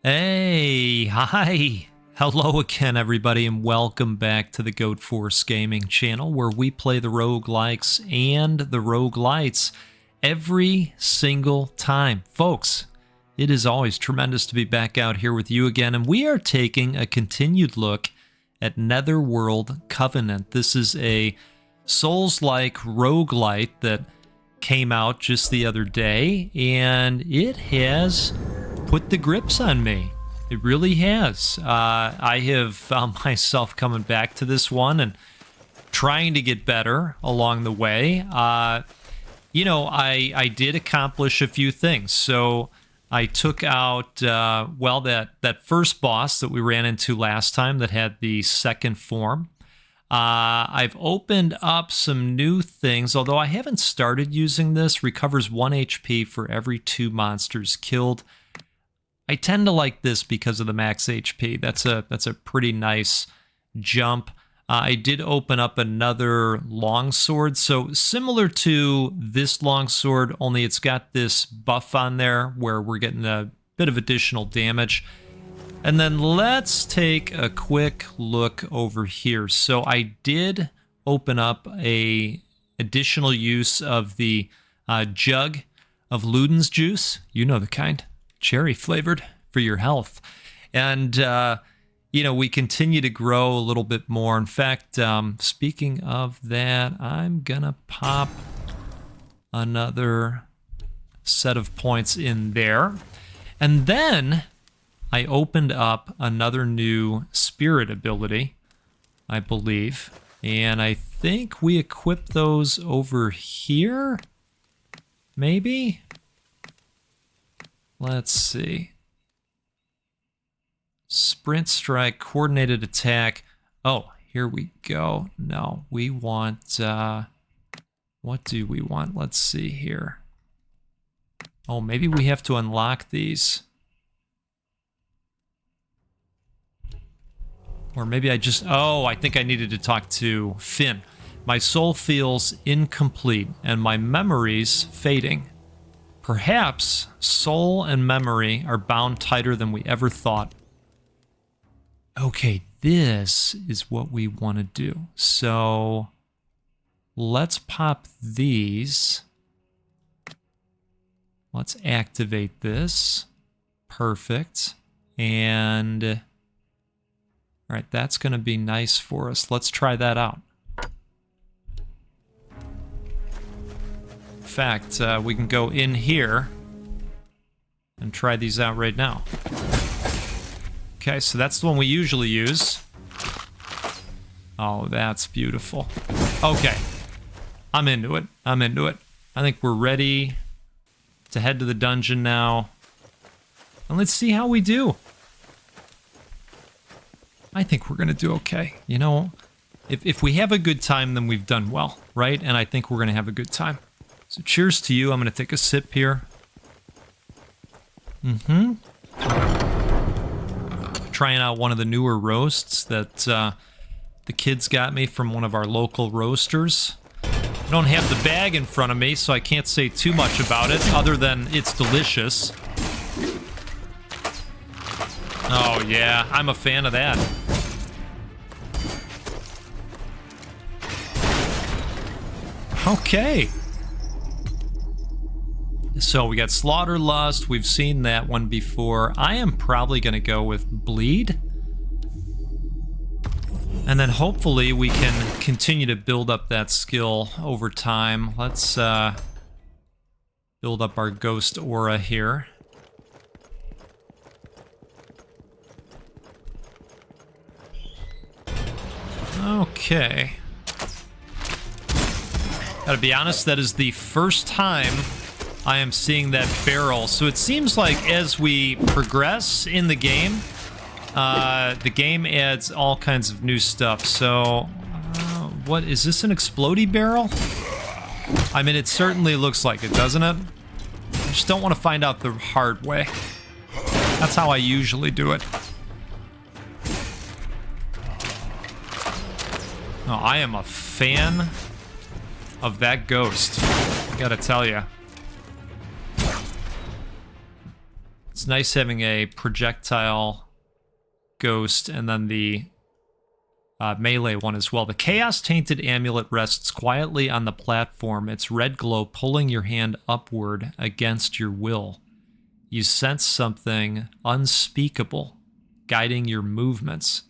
Hey, hi. Hello again, everybody, and welcome back to the Goat Force Gaming channel, where we play the roguelikes and the roguelites every single time. Folks, it is always tremendous to be back out here with you again, and we are taking a continued look at Netherworld Covenant. This is a Soulslike roguelite that came out just the other day, and it has put the grips on me. It really has. I have found myself coming back to this one and trying to get better along the way. I did accomplish a few things. So I took out, that first boss that we ran into last time that had the second form. I've opened up some new things, although I haven't started using this. Recovers 1 HP for every 2 monsters killed. I tend to like this because of the max HP. That's a pretty nice jump. I did open up another longsword, so similar to this longsword, only it's got this buff on there where we're getting a bit of additional damage. And then let's take a quick look over here. So I did open up a additional use of the jug of Luden's juice. You know the kind. Cherry flavored for your health. And, we continue to grow a little bit more. In fact, speaking of that, I'm gonna pop another set of points in there. And then I opened up another new spirit ability, I believe. And I think we equipped those over here, maybe? Let's see. Sprint strike, coordinated attack. Oh, here we go. No, we want, what do we want? Let's see here. Oh, maybe we have to unlock these. Or maybe I think I needed to talk to Finn. My soul feels incomplete and my memory's fading. Perhaps soul and memory are bound tighter than we ever thought. Okay, this is what we want to do. So let's pop these. Let's activate this. Perfect. And all right, that's going to be nice for us. Let's try that out. In fact, we can go in here and try these out right now. Okay, so that's the one we usually use. Oh, that's beautiful. Okay, I'm into it. I think we're ready to head to the dungeon now. And let's see how we do. I think we're going to do okay. You know, if we have a good time, then we've done well, right? And I think we're going to have a good time. So cheers to you. I'm going to take a sip here. Trying out one of the newer roasts that the kids got me from one of our local roasters. I don't have the bag in front of me, so I can't say too much about it, other than it's delicious. Oh yeah, I'm a fan of that. Okay. So we got Slaughterlust. We've seen that one before. I am probably going to go with Bleed. And then hopefully we can continue to build up that skill over time. Let's build up our ghost aura here. Okay. Gotta be honest, that is the first time I am seeing that barrel. So it seems like as we progress in the game adds all kinds of new stuff. So, what is this, an explodey barrel? I mean, it certainly looks like it, doesn't it? I just don't want to find out the hard way. That's how I usually do it. Oh, I am a fan of that ghost, I gotta tell you. It's nice having a projectile ghost and then the melee one as well. The Chaos Tainted Amulet rests quietly on the platform, its red glow pulling your hand upward against your will. You sense something unspeakable guiding your movements.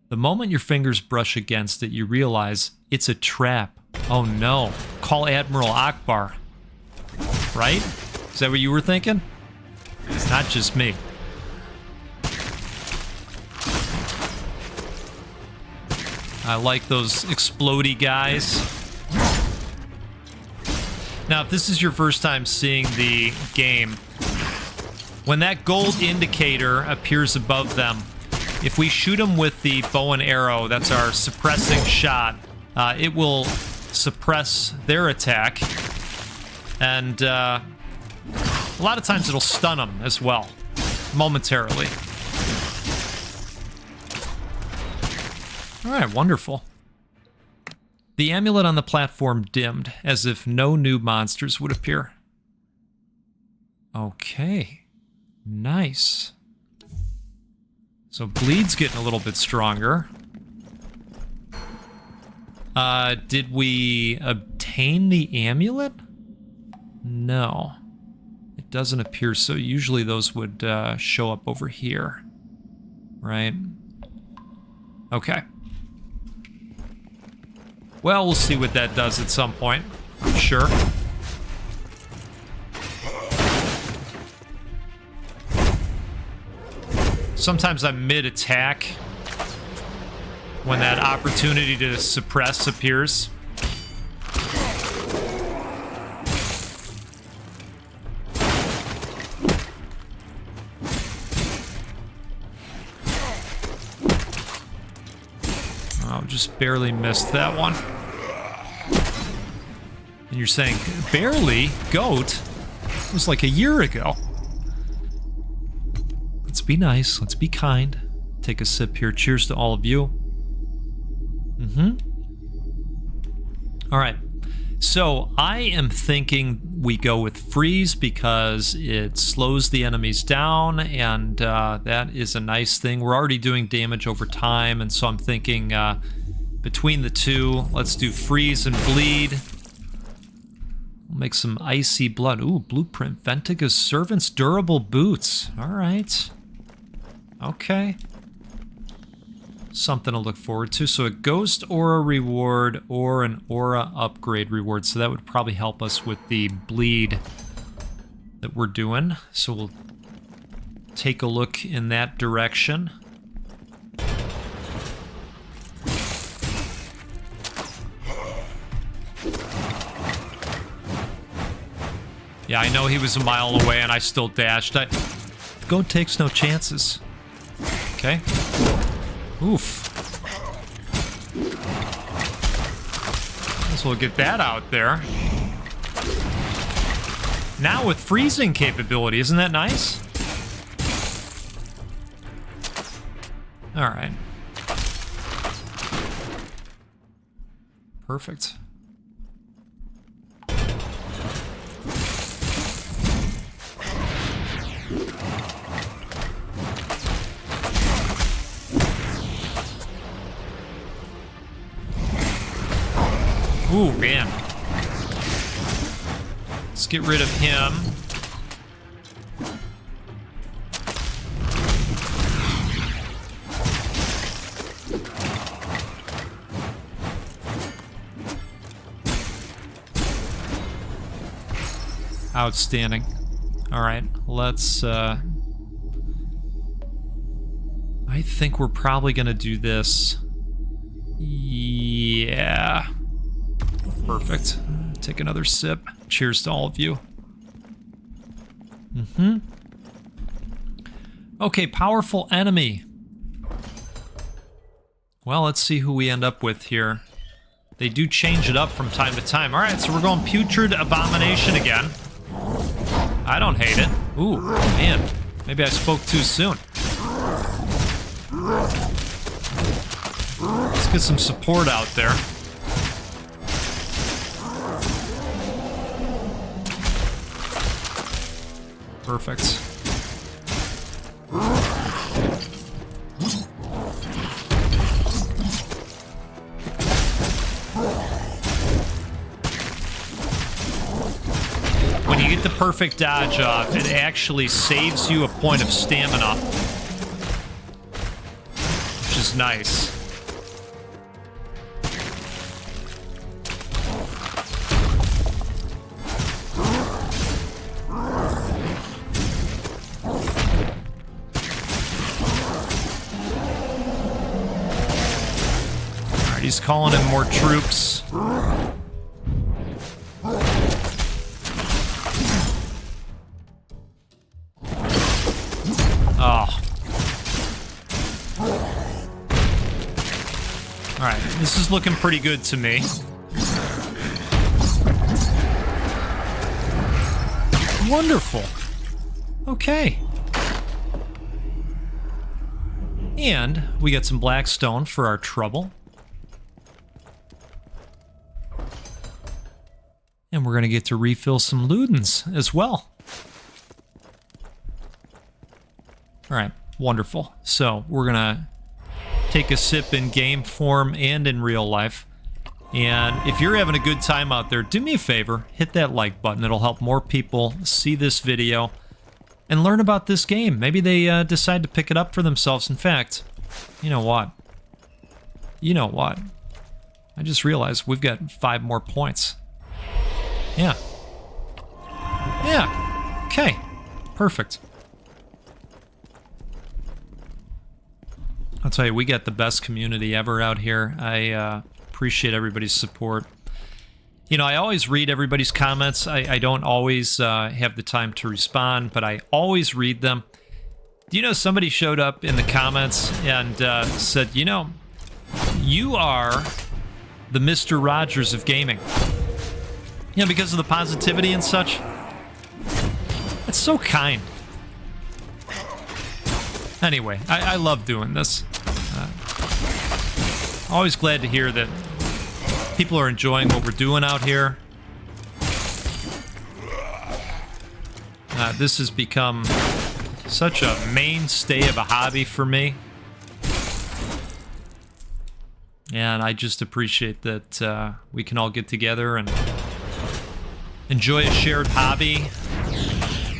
The moment your fingers brush against it, you realize it's a trap. Oh no. Call Admiral Akbar. Right? Is that what you were thinking? It's not just me. I like those explodey guys. Now, if this is your first time seeing the game, when that gold indicator appears above them, if we shoot them with the bow and arrow, that's our suppressing shot, it will suppress their attack. And a lot of times it'll stun them as well, momentarily. All right, wonderful. The amulet on the platform dimmed, as if no new monsters would appear. Okay, nice. So bleed's getting a little bit stronger. Did we obtain the amulet? No, it doesn't appear so. Usually those would show up over here, right? Okay. Well, we'll see what that does at some point. Sure. Sometimes I'm mid-attack when that opportunity to suppress appears. Oh, just barely missed that one. And you're saying, barely? Goat? It was like a year ago. Let's be nice. Let's be kind. Take a sip here. Cheers to all of you. All right. So I am thinking we go with freeze because it slows the enemies down, and that is a nice thing. We're already doing damage over time, and so I'm thinking between the two, let's do freeze and bleed. We'll make some icy blood. Ooh, blueprint. Ventiga's Servant's Durable Boots. All right. Okay. Something to look forward to. So a ghost aura reward or an aura upgrade reward. So that would probably help us with the bleed that we're doing. So we'll take a look in that direction. Yeah, I know he was a mile away and I still dashed. Goat takes no chances. Okay. Oof. So we'll get that out there. Now with freezing capability, isn't that nice? All right. Perfect. Ooh, man. Let's get rid of him. Outstanding. All right, let's... I think we're probably going to do this. Yeah. Perfect. Take another sip. Cheers to all of you. Okay, powerful enemy. Well, let's see who we end up with here. They do change it up from time to time. All right, so we're going Putrid Abomination again. I don't hate it. Ooh, man. Maybe I spoke too soon. Let's get some support out there. Perfect. When you get the perfect dodge off, it actually saves you a point of stamina, which is nice. Alright, he's calling in more troops. Oh. Alright, this is looking pretty good to me. Wonderful. Okay. And we got some black stone for our trouble. And we're going to get to refill some Ludens as well. All right, wonderful. So we're going to take a sip in game form and in real life. And if you're having a good time out there, do me a favor, hit that like button. It'll help more people see this video and learn about this game. Maybe they decide to pick it up for themselves. In fact, you know what? You know what? I just realized we've got 5 more points. Yeah. Yeah. Okay. Perfect. I'll tell you, we got the best community ever out here. I appreciate everybody's support. You know, I always read everybody's comments. I don't always have the time to respond, but I always read them. Do you know somebody showed up in the comments and said, you know, you are the Mr. Rogers of gaming. You know, because of the positivity and such. It's so kind. Anyway, I love doing this. Always glad to hear that people are enjoying what we're doing out here. This has become such a mainstay of a hobby for me. And I just appreciate that we can all get together and enjoy a shared hobby,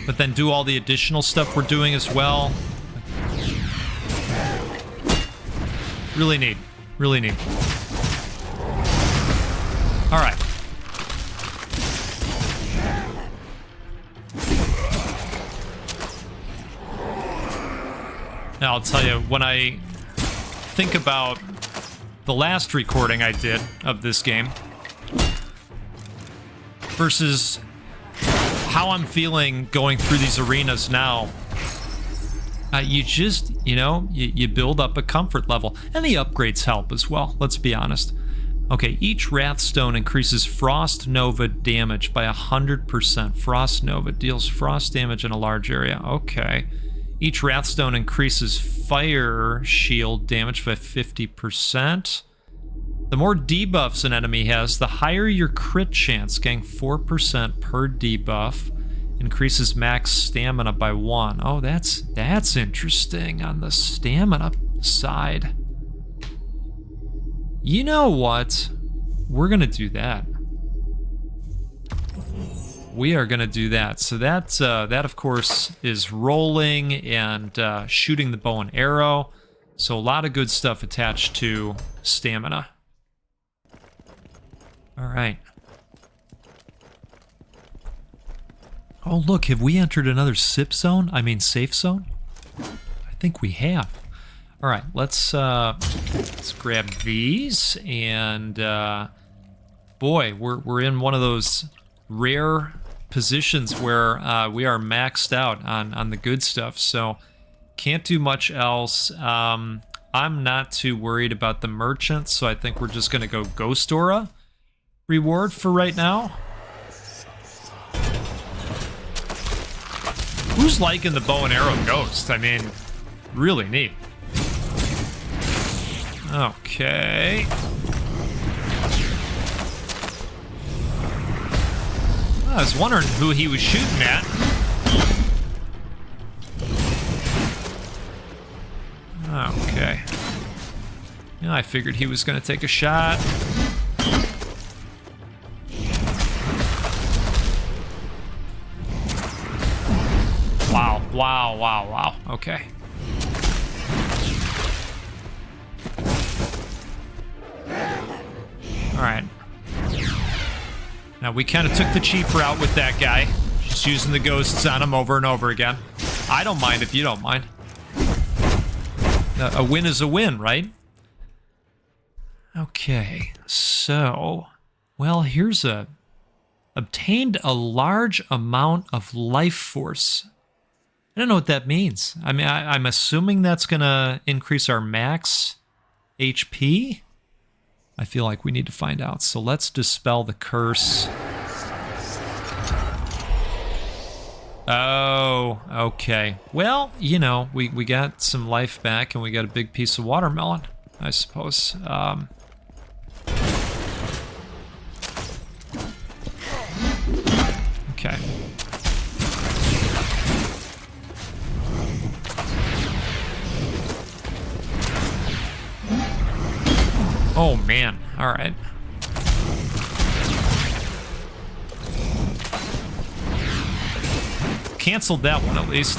but then do all the additional stuff we're doing as well. Really neat. Really neat. All right. Now, I'll tell you, when I think about the last recording I did of this game versus how I'm feeling going through these arenas now, you just, you know, you build up a comfort level. And the upgrades help as well, let's be honest. Okay, each Wrathstone increases Frost Nova damage by 100%. Frost Nova deals frost damage in a large area. Okay. Each Wrathstone increases Fire Shield damage by 50%. The more debuffs an enemy has, the higher your crit chance, getting 4% per debuff. Increases max stamina by 1. Oh, that's interesting on the stamina side. You know what? We're gonna do that. We are gonna do that. So that of course is rolling and shooting the bow and arrow. So a lot of good stuff attached to stamina. All right. Oh, look, have we entered another sip zone? I mean, safe zone? I think we have. All right, let's grab these, and boy, we're in one of those rare positions where we are maxed out on the good stuff, so can't do much else. I'm not too worried about the merchant, so I think we're just gonna go Ghost Aura reward for right now. Who's liking the bow and arrow ghost? I mean, really neat. Okay. I was wondering who he was shooting at. Yeah, I figured he was going to take a shot. Wow, wow, wow, wow. Okay. All right. Now, we kind of took the cheap route with that guy. Just using the ghosts on him over and over again. I don't mind if you don't mind. A win is a win, right? Okay, so... Well, here's a... Obtained a large amount of life force. I don't know what that means. I mean, I'm assuming that's going to increase our max HP? I feel like we need to find out. So let's dispel the curse. Oh, okay. Well, you know, we got some life back and we got a big piece of watermelon, I suppose. Okay. Oh, man. All right. Canceled that one, at least.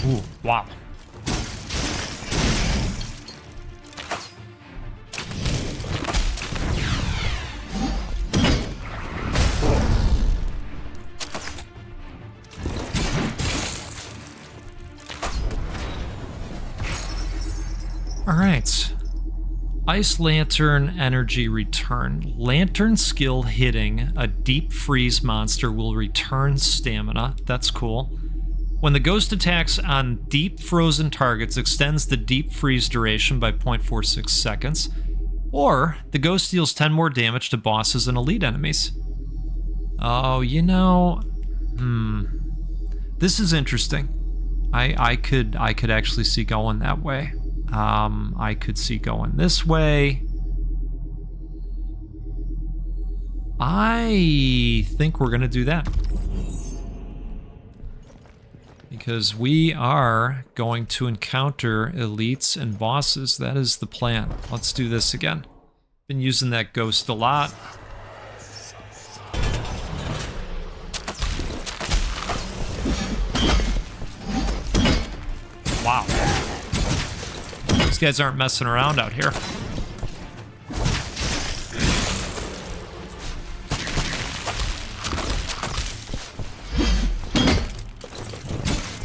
Ooh, wow. All right. Ice Lantern energy return. Lantern skill hitting a deep freeze monster will return stamina. That's cool. When the ghost attacks on deep frozen targets, extends the deep freeze duration by 0.46 seconds. Or the ghost deals 10 more damage to bosses and elite enemies. Oh, you know... This is interesting. I could actually see going that way. I could see going this way. I think we're going to do that. Because we are going to encounter elites and bosses. That is the plan. Let's do this again. Been using that ghost a lot. Wow. These guys aren't messing around out here.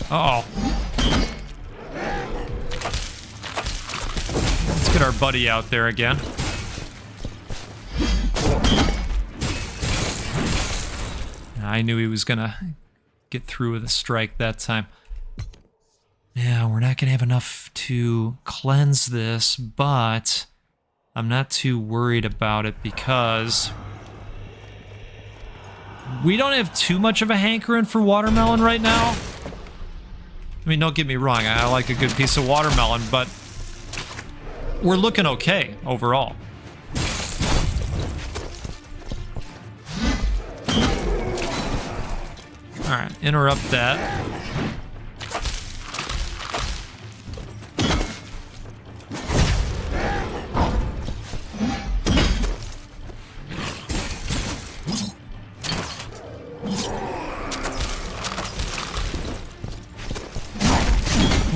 Uh-oh. Let's get our buddy out there again. I knew he was gonna get through with a strike that time. Yeah, we're not gonna have enough to cleanse this, but I'm not too worried about it because we don't have too much of a hankering for watermelon right now. I mean, don't get me wrong, I like a good piece of watermelon, but we're looking okay overall. Alright, interrupt that.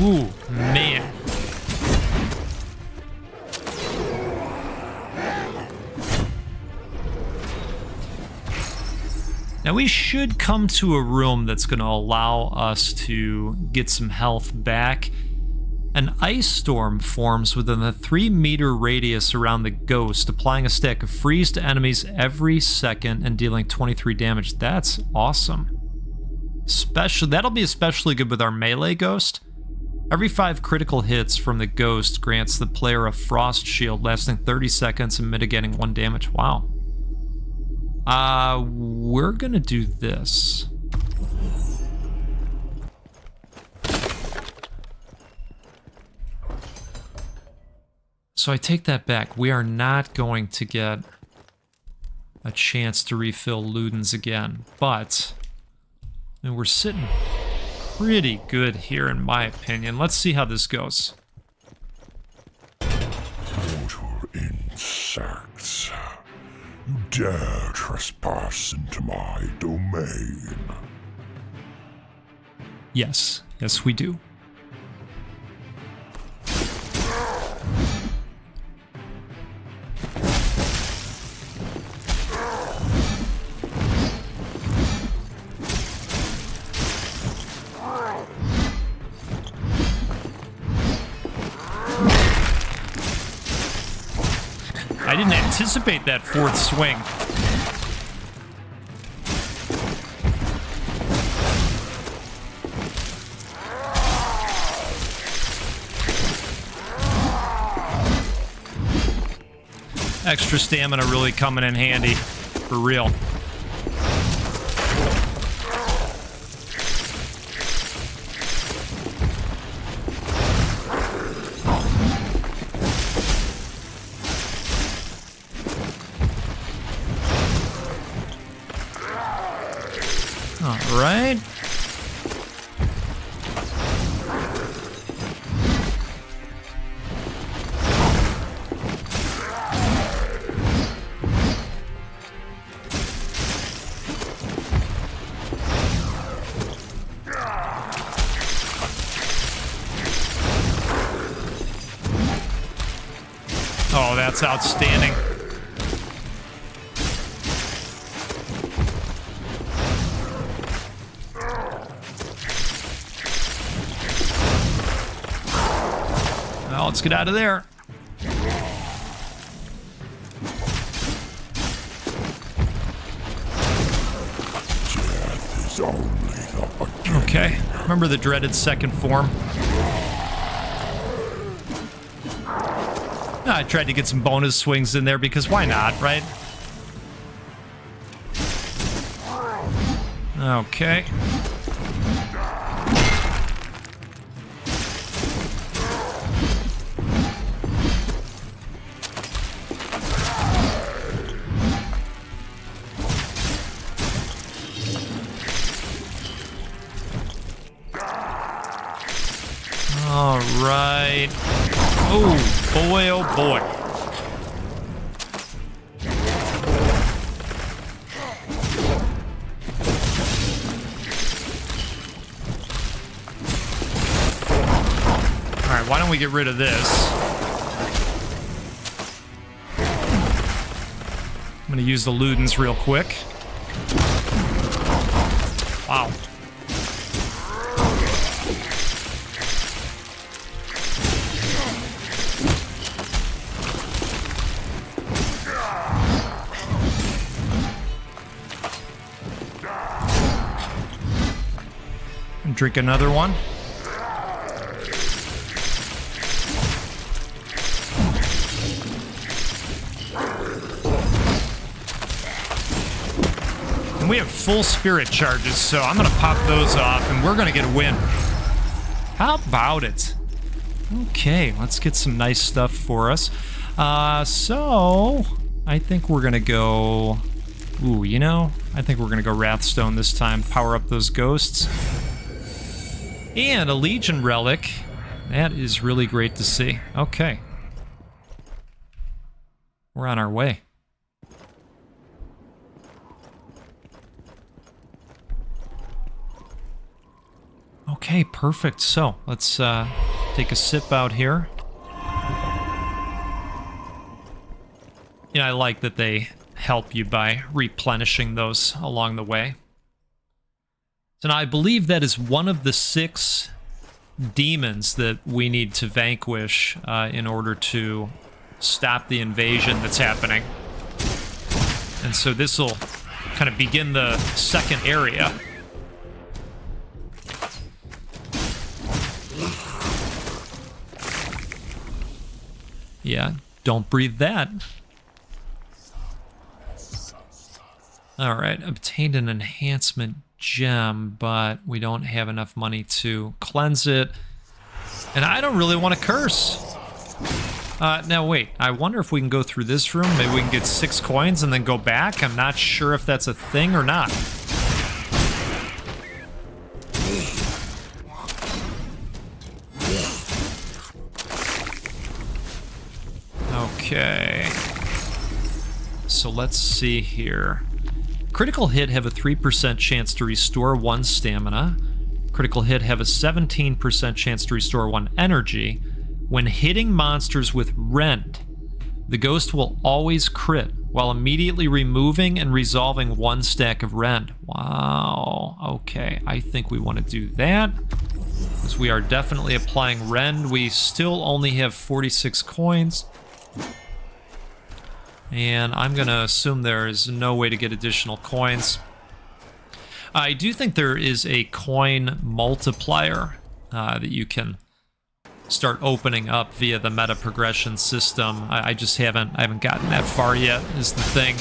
Ooh, man. Now we should come to a room that's going to allow us to get some health back. An ice storm forms within a 3-meter radius around the ghost, applying a stack of freeze to enemies every second and dealing 23 damage. That's awesome. That'll be especially good with our melee ghost. Every 5 critical hits from the ghost grants the player a frost shield lasting 30 seconds and mitigating 1 damage. Wow. We're gonna do this. So I take that back. We are not going to get a chance to refill Ludens again, but I mean, we're sitting pretty good here, in my opinion. Let's see how this goes. Mortal insects, you dare trespass into my domain. Yes, yes we do. I didn't anticipate that fourth swing. Extra stamina really coming in handy, for real. All right. Oh, that's outstanding. Well, let's get out of there. Death is only the beginning. Okay, remember the dreaded second form? I tried to get some bonus swings in there because why not, right? Okay. All right. Oh, boy, oh, boy. All right, why don't we get rid of this? I'm going to use the Ludens real quick. Wow. Drink another one. And we have full spirit charges, so I'm gonna pop those off and we're gonna get a win. How about it? Okay, let's get some nice stuff for us. So I think we're gonna go... Ooh, you know, I think we're gonna go Wrathstone this time. Power up those ghosts. And a Legion relic. That is really great to see. Okay. We're on our way. Okay, perfect. So, let's take a sip out here. You know, I like that they help you by replenishing those along the way. So now I believe that is one of the 6 demons that we need to vanquish in order to stop the invasion that's happening. And so this will kind of begin the second area. Yeah, don't breathe that. All right, obtained an enhancement gem, but we don't have enough money to cleanse it. And I don't really want to curse. Now wait, I wonder if we can go through this room. Maybe we can get 6 coins and then go back. I'm not sure if that's a thing or not. Okay. So let's see here. Critical hit have a 3% chance to restore 1 stamina. Critical hit have a 17% chance to restore 1 energy. When hitting monsters with rend, the ghost will always crit while immediately removing and resolving 1 stack of rend. Wow. Okay, I think we want to do that, because we are definitely applying rend. We still only have 46 coins. And I'm going to assume there is no way to get additional coins. I do think there is a coin multiplier that you can start opening up via the meta progression system. I just haven't gotten that far yet, is the thing.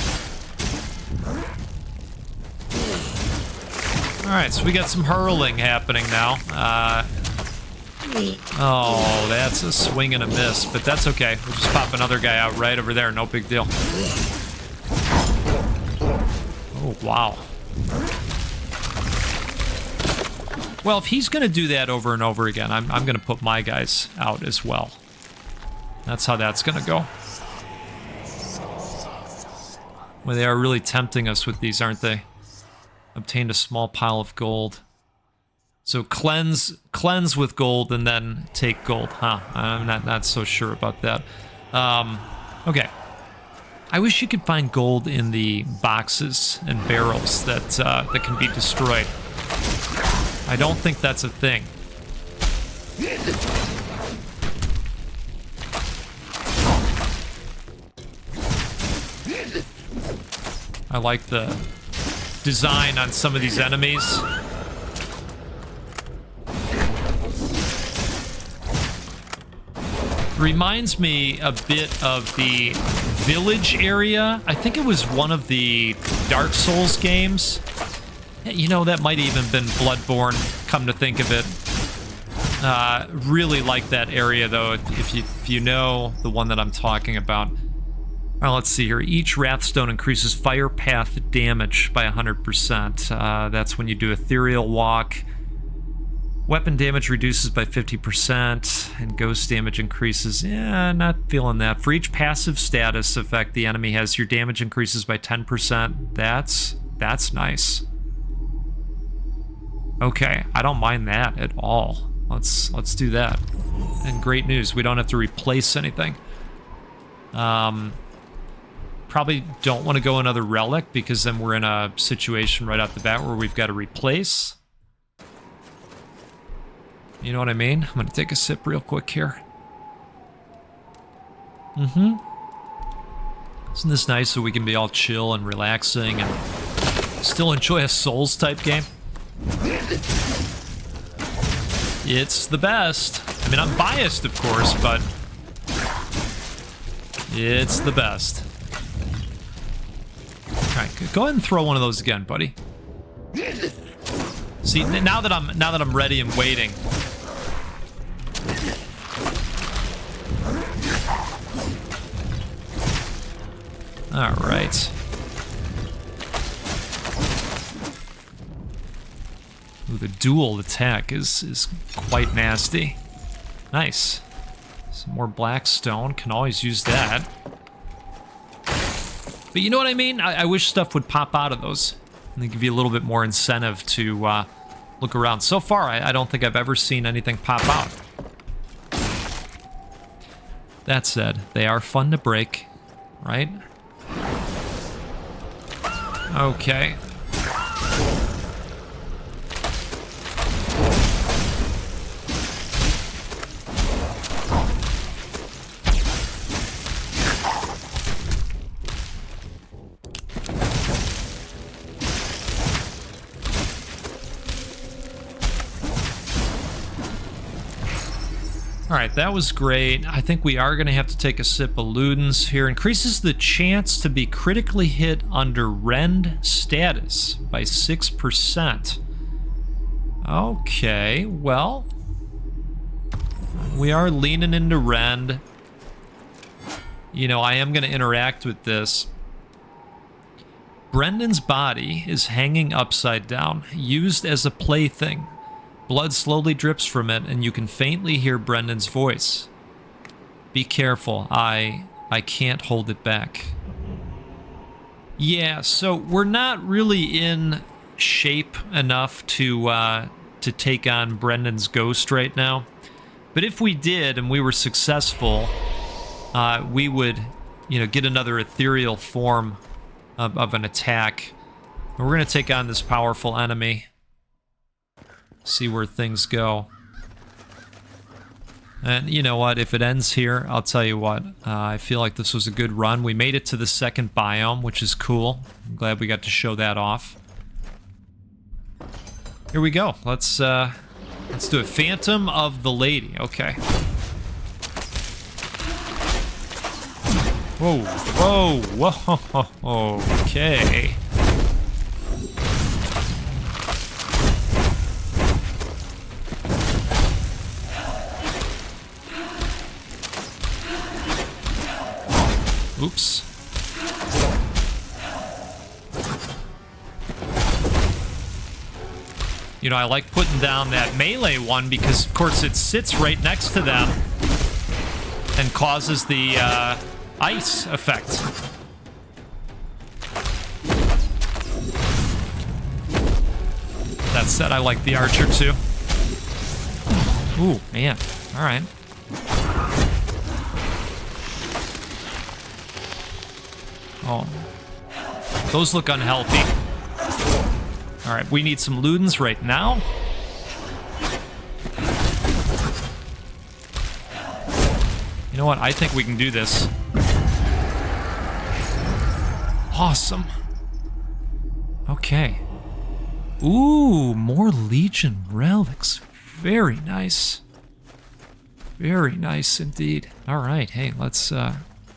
Alright, so we got some hurling happening now. Oh, that's a swing and a miss, but that's okay. We'll just pop another guy out right over there, no big deal. Oh, wow. Well, if he's going to do that over and over again, I'm going to put my guys out as well. That's how that's going to go. Well, they are really tempting us with these, aren't they? Obtained a small pile of gold. So cleanse with gold and then take gold. Huh, I'm not so sure about that. Okay. I wish you could find gold in the boxes and barrels that can be destroyed. I don't think that's a thing. I like the design on some of these enemies. Reminds me a bit of the village area. I think it was one of the Dark Souls games. You know, that might even been Bloodborne, come to think of it. Really like that area, though, if you know the one that I'm talking about. Well, let's see here. Each Wrathstone increases fire path damage by 100%. That's when you do Ethereal Walk. Weapon damage reduces by 50%, and ghost damage increases. Yeah, not feeling that. For each passive status effect the enemy has, your damage increases by 10%. That's nice. Okay, I don't mind that at all. Let's do that. And great news, we don't have to replace anything. Probably don't want to go another relic, because then we're in a situation right off the bat where we've got to replace. You know what I mean? I'm gonna take a sip real quick here. Isn't this nice so we can be all chill and relaxing and still enjoy a Souls type game? It's the best. I mean, I'm biased, of course, but it's the best. Alright, go ahead and throw one of those again, buddy. See, now that I'm ready and waiting. All right. Ooh, the dual attack is quite nasty. Nice. Some more black stone. Can always use that. But you know what I mean? I wish stuff would pop out of those. And they give you a little bit more incentive to look around. So far, I don't think I've ever seen anything pop out. That said, they are fun to break, right? Okay. Alright, that was great. I think we are going to have to take a sip of Ludens here. Increases the chance to be critically hit under rend status by 6%. Okay, well, we are leaning into rend. You know, I am going to interact with this. Brendan's body is hanging upside down, used as a plaything. Blood slowly drips from it, and you can faintly hear Brendan's voice. Be careful, I I can't hold it back. Yeah, so we're not really in shape enough to take on Brendan's ghost right now. But if we did and we were successful, we would, get another ethereal form of an attack. And we're going to take on this powerful enemy. See where things go. And you know what? If it ends here, I'll tell you what. I feel like this was a good run. We made it to the second biome, which is cool. I'm glad we got to show that off. Here we go. Let's do it. Phantom of the Lady. Okay. Whoa, whoa, whoa. Okay. Oops. I like putting down that melee one because, of course, it sits right next to them and causes the ice effect. That said, I like the archer too. Ooh, man. All right. Oh, those look unhealthy. All right, we need some Ludens right now. You know what? I think we can do this. Awesome. Okay. Ooh, more Legion relics. Very nice. Very nice indeed. All right, hey, let's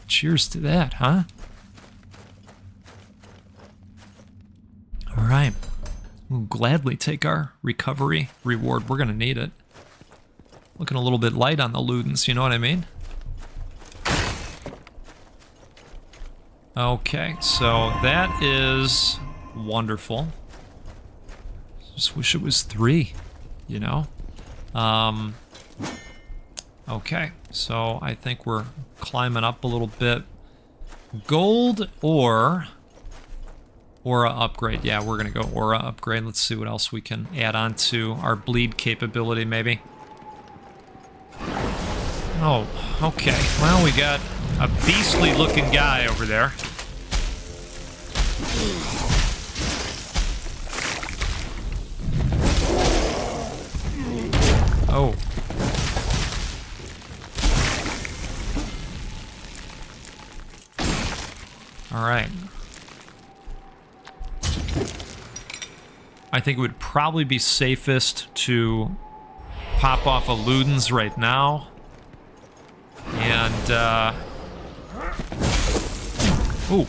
cheers to that, huh? All right. We'll gladly take our recovery reward. We're going to need it. Looking a little bit light on the Ludens, you know what I mean? Okay, so that is wonderful. Just wish it was 3, you know? Okay, so I think we're climbing up a little bit. Gold or aura upgrade. Yeah, we're gonna go aura upgrade. Let's see what else we can add on to our bleed capability, maybe. Oh, okay. Well, we got a beastly looking guy over there. Oh. All right. I think it would probably be safest to pop off a Ludens right now. And, ooh.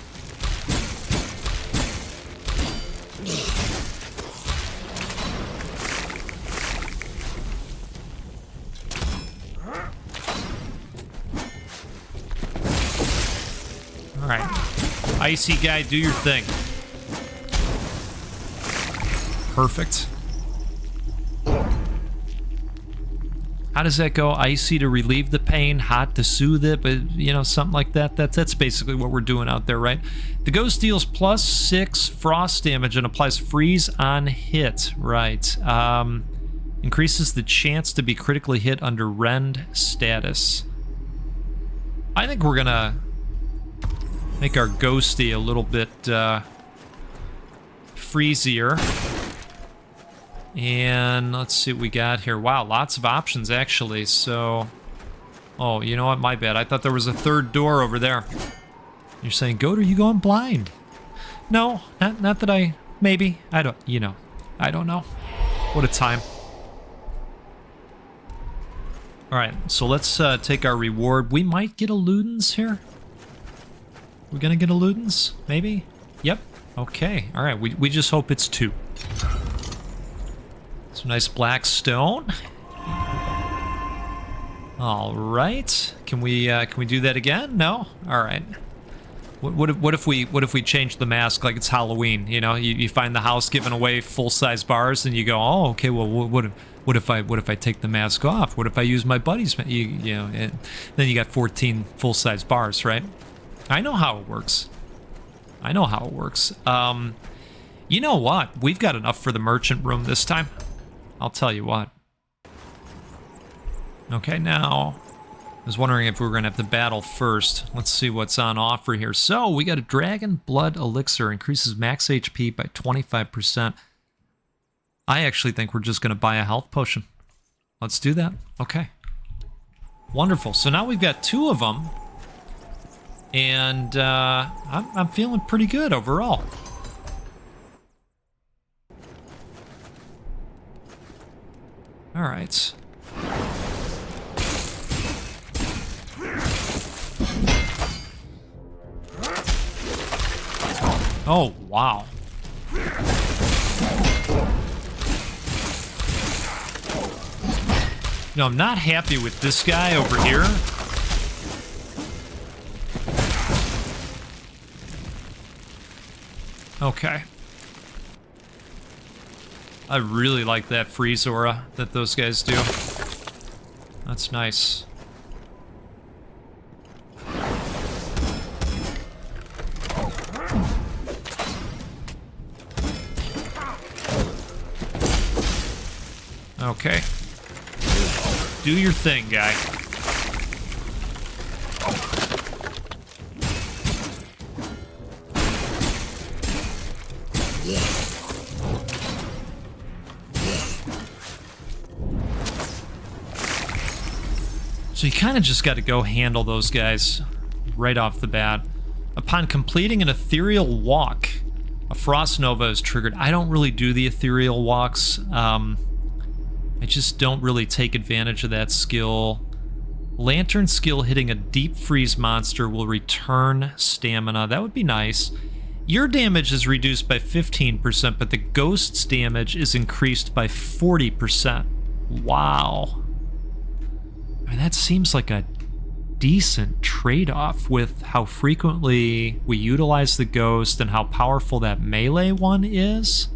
All right. Icy guy, do your thing. Perfect. How does that go? Icy to relieve the pain, hot to soothe it, but something like that. That's basically what we're doing out there, right? The ghost deals +6 frost damage and applies freeze on hit, right? Increases the chance to be critically hit under rend status. I think we're gonna make our ghosty a little bit freezier. And let's see what we got here. Wow, lots of options actually. So, oh, you know what? My bad. I thought there was a third door over there. You're saying, Goat, are you going blind? No, not that I, maybe. I don't, I don't know. What a time. All right, so let's take our reward. We might get a Ludens here. We're gonna get a Ludens, maybe? Yep, okay. All right, we just hope it's 2. Some nice black stone. All right. Can we do that again? No. All right. What if we change the mask like it's Halloween? You find the house giving away full-size bars, and you go, oh, okay. Well, What if I take the mask off? What if I use my buddy's? You know, and then you got 14 full-size bars, right? I know how it works. I know how it works. You know what? We've got enough for the merchant room this time. I'll tell you what. Okay, now I was wondering if we were going to have to battle first. Let's see what's on offer here. So we got a Dragon Blood Elixir, increases max HP by 25%. I actually think we're just going to buy a health potion. Let's do that. Okay. Wonderful. So now we've got 2 of them. And I'm feeling pretty good overall. All right. Oh, wow. No, I'm not happy with this guy over here. Okay. I really like that freeze aura that those guys do. That's nice. Okay. Do your thing, guy. So you kind of just got to go handle those guys right off the bat. Upon completing an ethereal walk, a frost nova is triggered. I don't really do the ethereal walks. I just don't really take advantage of that skill. Lantern skill hitting a deep freeze monster will return stamina. That would be nice. Your damage is reduced by 15%, but the ghost's damage is increased by 40%. Wow. I mean, that seems like a decent trade-off with how frequently we utilize the ghost and how powerful that melee one is.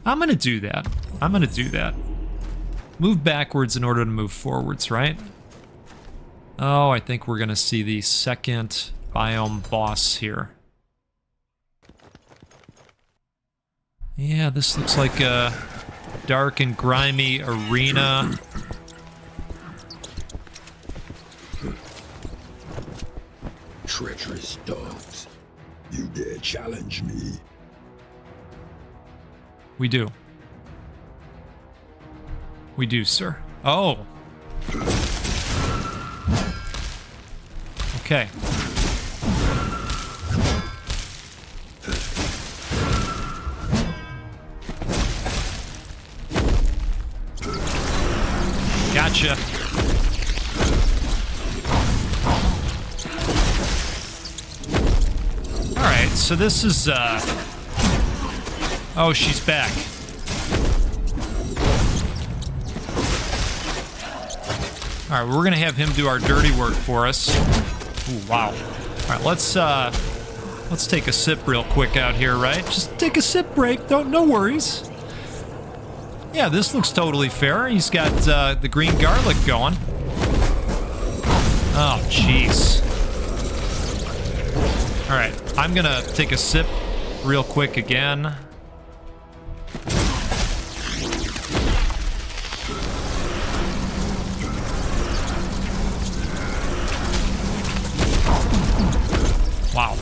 I'm gonna do that. I'm gonna do that. Move backwards in order to move forwards, right? Oh, I think we're gonna see the second biome boss here. Yeah, this looks like a dark and grimy arena. Treacherous dogs. You dare challenge me? We do. We do, sir. Oh. Okay. Gotcha. Alright, so this is, oh, she's back. Alright, we're gonna have him do our dirty work for us. Ooh, wow. Alright, let's take a sip real quick out here, right? Just take a sip break, no worries. Yeah, this looks totally fair. He's got the green garlic going. Oh, jeez. Alright, I'm gonna take a sip real quick again. Wow.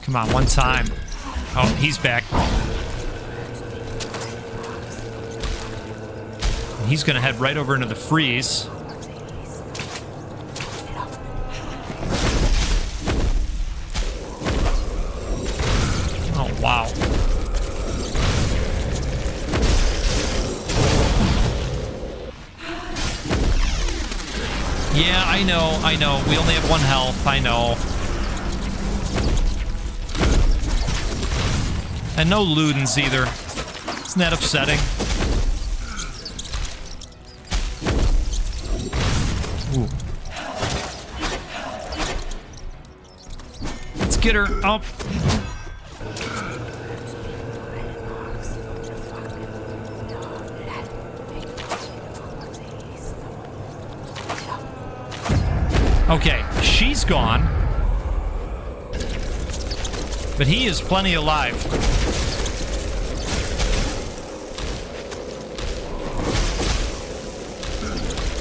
Come on, one time. Oh, he's back. And he's gonna head right over into the freeze. Oh, wow. Yeah, I know. We only have 1 health, I know. And no Ludens either. Isn't that upsetting? Get her up. Okay, she's gone. But he is plenty alive.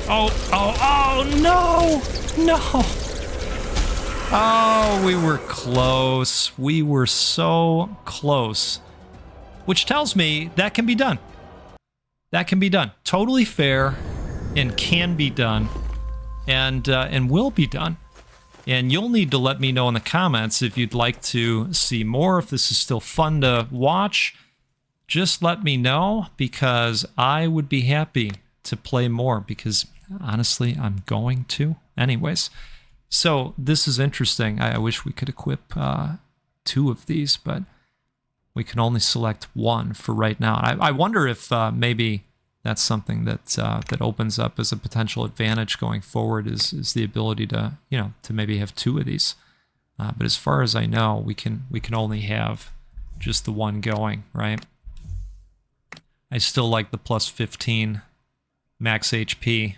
Oh, no! No! Oh, we were close. We were so close. Which tells me that can be done. That can be done. Totally fair and can be done. And will be done. And you'll need to let me know in the comments if you'd like to see more, if this is still fun to watch. Just let me know, because I would be happy to play more, because honestly, I'm going to. Anyways, so this is interesting. I wish we could equip 2 of these, but we can only select 1 for right now. I wonder if maybe that's something that that opens up as a potential advantage going forward, is the ability to, you know, to maybe have 2 of these. But as far as I know, we can only have just the 1 going, right? I still like the plus 15 max HP.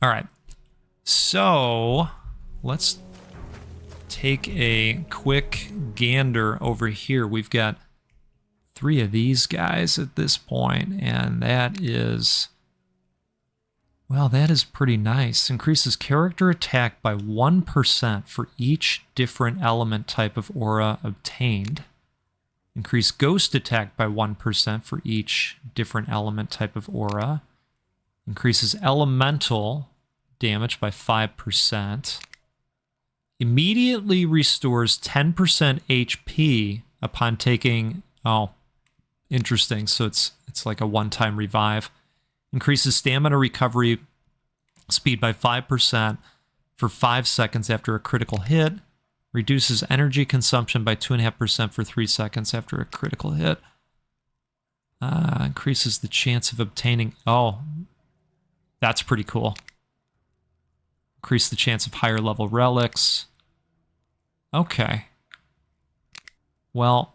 All right, so let's take a quick gander over here. We've got 3 of these guys at this point, and that is, well, that is pretty nice. Increases character attack by 1% for each different element type of aura obtained. Increase ghost attack by 1% for each different element type of aura. Increases elemental damage by 5%. Immediately restores 10% HP upon taking, oh, interesting. So it's like a one-time revive. Increases stamina recovery speed by 5% for 5 seconds after a critical hit. Reduces energy consumption by 2.5% for 3 seconds after a critical hit. Increases the chance of obtaining... Oh, that's pretty cool. Increase the chance of higher level relics. Okay. Well,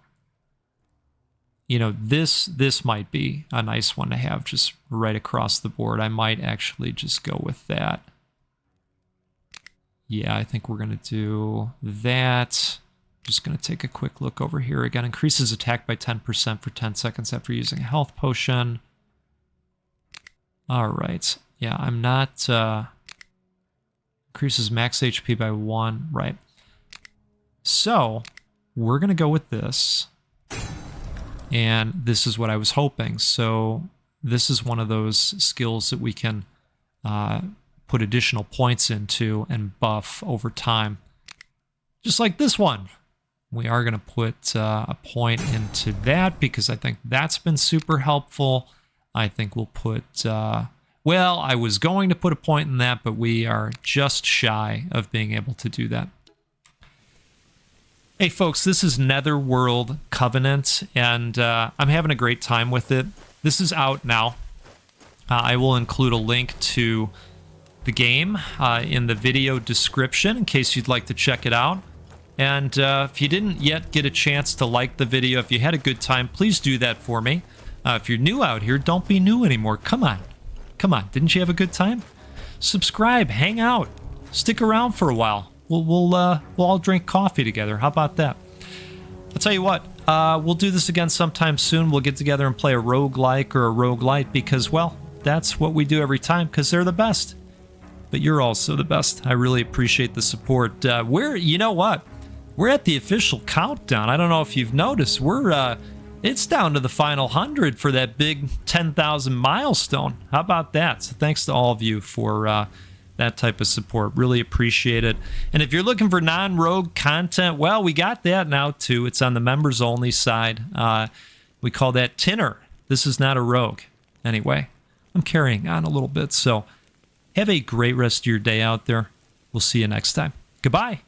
you know, this might be a nice one to have just right across the board. I might actually just go with that. Yeah, I think we're going to do that. Just going to take a quick look over here again. Increases attack by 10% for 10 seconds after using a health potion. All right. Yeah, I'm not... increases max HP by 1. Right. So, we're going to go with this. And this is what I was hoping. So, this is one of those skills that we can put additional points into and buff over time. Just like this one. We are going to put a point into that because I think that's been super helpful. I think we'll put... well, I was going to put a point in that, but we are just shy of being able to do that. Hey, folks, this is Netherworld Covenant, and I'm having a great time with it. This is out now. I will include a link to the game in the video description in case you'd like to check it out. And if you didn't yet get a chance to like the video, if you had a good time, please do that for me. If you're new out here, don't be new anymore. Come on. Come on. Didn't you have a good time? Subscribe. Hang out. Stick around for a while. We'll all drink coffee together. How about that? I'll tell you what. We'll do this again sometime soon. We'll get together and play a roguelike or a roguelite because, well, that's what we do every time because they're the best. But you're also the best. I really appreciate the support. You know what? We're at the official countdown. I don't know if you've noticed. It's down to the final 100 for that big 10,000 milestone. How about that? So thanks to all of you for that type of support. Really appreciate it. And if you're looking for non-rogue content, well, we got that now too. It's on the members only side. We call that Tinner. This is not a rogue. Anyway, I'm carrying on a little bit. So have a great rest of your day out there. We'll see you next time. Goodbye.